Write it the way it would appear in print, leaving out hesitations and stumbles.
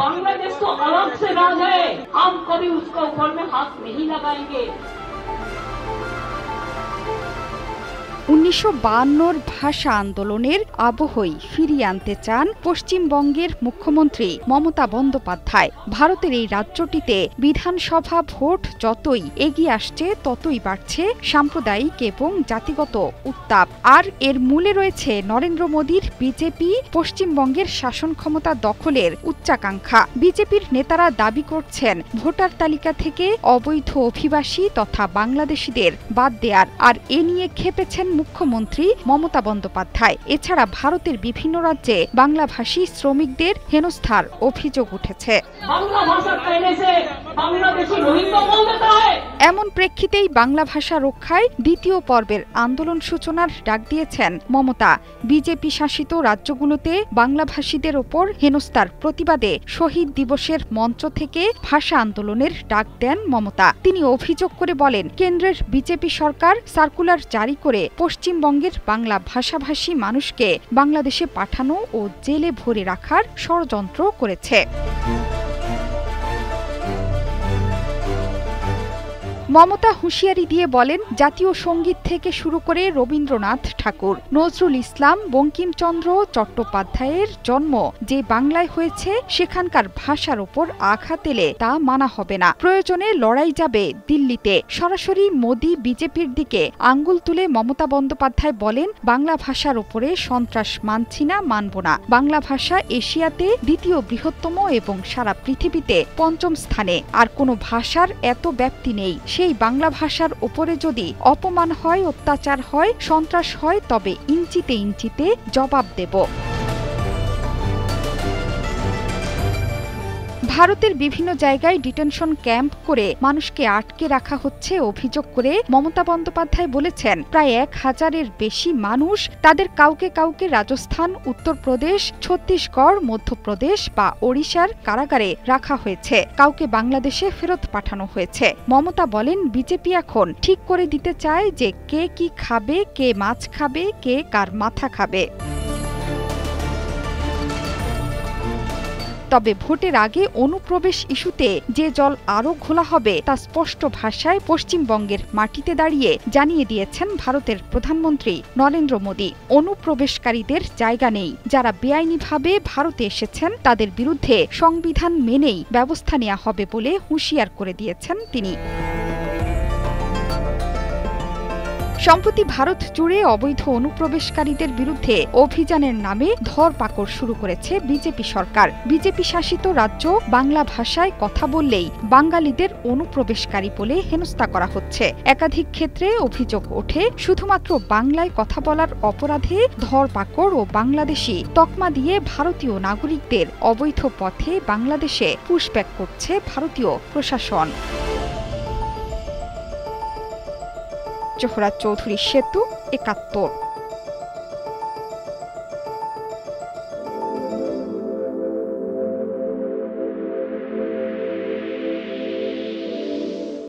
बांग्लादेश तो अलग से राज है, हम कभी उसके ऊपर में हाथ नहीं लगाएंगे। 1952 ভাষা আন্দোলনের আবহই ফিরিয়ে আনতে চান পশ্চিমবঙ্গের মুখ্যমন্ত্রী মমতা বন্দ্যোপাধ্যায়। ভারতের এই রাজ্যটিতে বিধানসভা ভোট যতই এগিয়ে আসছে ততই বাড়ছে সাম্প্রদায়িক এবং জাতিগত উত্তাপ। আর এর মূলে রয়েছে নরেন্দ্র মোদীর বিজেপি পশ্চিমবঙ্গের শাসন ক্ষমতা দখলের উচ্চাকাঙ্ক্ষা। বিজেপির নেতারা দাবি করছেন ভোটার তালিকা থেকে অবৈধ অভিবাসী তথা বাংলাদেশিদের বাদ দেয়ার। আর এ নিয়ে খেপেছেন মুখ্যমন্ত্রী মমতা বন্দ্যোপাধ্যায়। এছাড়া ভারতের বিভিন্ন রাজ্যে বাংলাভাষী শ্রমিকদের হেনস্থার অভিযোগ উঠেছে। এমন প্রেক্ষিতেই বাংলা ভাষা রক্ষায় দ্বিতীয় পর্বের আন্দোলন সূচনার ডাক দিয়েছেন মমতা। বিজেপি শাসিত রাজ্যগুলোতে বাংলাভাষীদের ওপর হেনস্থার প্রতিবাদে শহীদ দিবসের মঞ্চ থেকে ভাষা আন্দোলনের ডাক দেন মমতা। তিনি অভিযোগ করে বলেন, কেন্দ্রের বিজেপি সরকার সার্কুলার জারি করে পশ্চিমবঙ্গের বাংলা ভাষাভাষী মানুষকে বাংলাদেশে পাঠানো ও জেলে ভরে রাখার ষড়যন্ত্র করেছে। মমতা হুঁশিয়ারি দিয়ে বলেন, জাতীয় সঙ্গীত থেকে শুরু করে রবীন্দ্রনাথ ঠাকুর, নজরুল ইসলাম, বঙ্কিমচন্দ্র চট্টোপাধ্যায়ের জন্ম যে বাংলায় হয়েছে সেখানকার ভাষার ওপর আঘাত এলে তা মানা হবে না। প্রয়োজনে লড়াই যাবে দিল্লিতে। সরাসরি মোদি বিজেপির দিকে আঙ্গুল তুলে মমতা বন্দ্যোপাধ্যায় বলেন, বাংলা ভাষার ওপরে সন্ত্রাস মানছি না, মানব না। বাংলা ভাষা এশিয়াতে দ্বিতীয় বৃহত্তম এবং সারা পৃথিবীতে পঞ্চম স্থানে। আর কোনো ভাষার এত ব্যাপ্তি নেই। সেই বাংলা ভাষার উপরে যদি অপমান হয়, অত্যাচার হয়, সন্ত্রাস হয়, তবে ইঞ্চিতে ইঞ্চিতে জবাব দেব। ভারতের বিভিন্ন জায়গায় ডিটেনশন ক্যাম্প করে মানুষকে আটকে রাখা হচ্ছে অভিযোগ করে মমতা বন্দ্যোপাধ্যায় বলেছেন, প্রায় 1000-এর বেশি মানুষ তাদের কাউকে কাউকে রাজস্থান, উত্তরপ্রদেশ, ছত্তিশগড়, মধ্যপ্রদেশ বা ওড়িশার কারাগারে রাখা হয়েছে। কাউকে বাংলাদেশে ফেরত পাঠানো হয়েছে। মমতা বলেন, বিজেপি এখন ঠিক করে দিতে চায় যে কে কি খাবে, কে মাছ খাবে, কে কার মাথা খাবে। তবে ভোটের আগে অনুপ্রবেশ ইস্যুতে যে জল আরও ঘোলা হবে তা স্পষ্ট ভাষায় পশ্চিমবঙ্গের মাটিতে দাঁড়িয়ে জানিয়ে দিয়েছেন ভারতের প্রধানমন্ত্রী নরেন্দ্র মোদী। অনুপ্রবেশকারীদের জায়গা নেই। যারা বেআইনিভাবে ভারতে এসেছেন তাদের বিরুদ্ধে সংবিধান মেনেই ব্যবস্থা নেওয়া হবে বলে হুঁশিয়ার করে দিয়েছেন তিনি। সম্প্রতি ভারত জুড়ে অবৈধ অনুপ্রবেশকারীদের বিরুদ্ধে অভিযানের নামে ধরপাকড় শুরু করেছে বিজেপি সরকার। বিজেপি শাসিত রাজ্য বাংলা ভাষায় কথা বললেই বাঙালিদের অনুপ্রবেশকারী বলে হেনস্থা করা হচ্ছে। একাধিক ক্ষেত্রে অভিযোগ ওঠে, শুধুমাত্র বাংলায় কথা বলার অপরাধে ধরপাকড় ও বাংলাদেশি তকমা দিয়ে ভারতীয় নাগরিকদের অবৈধ পথে বাংলাদেশে পুশব্যাক করছে ভারতীয় প্রশাসন। জোহরা চৌধুরী সেতু, ৭১।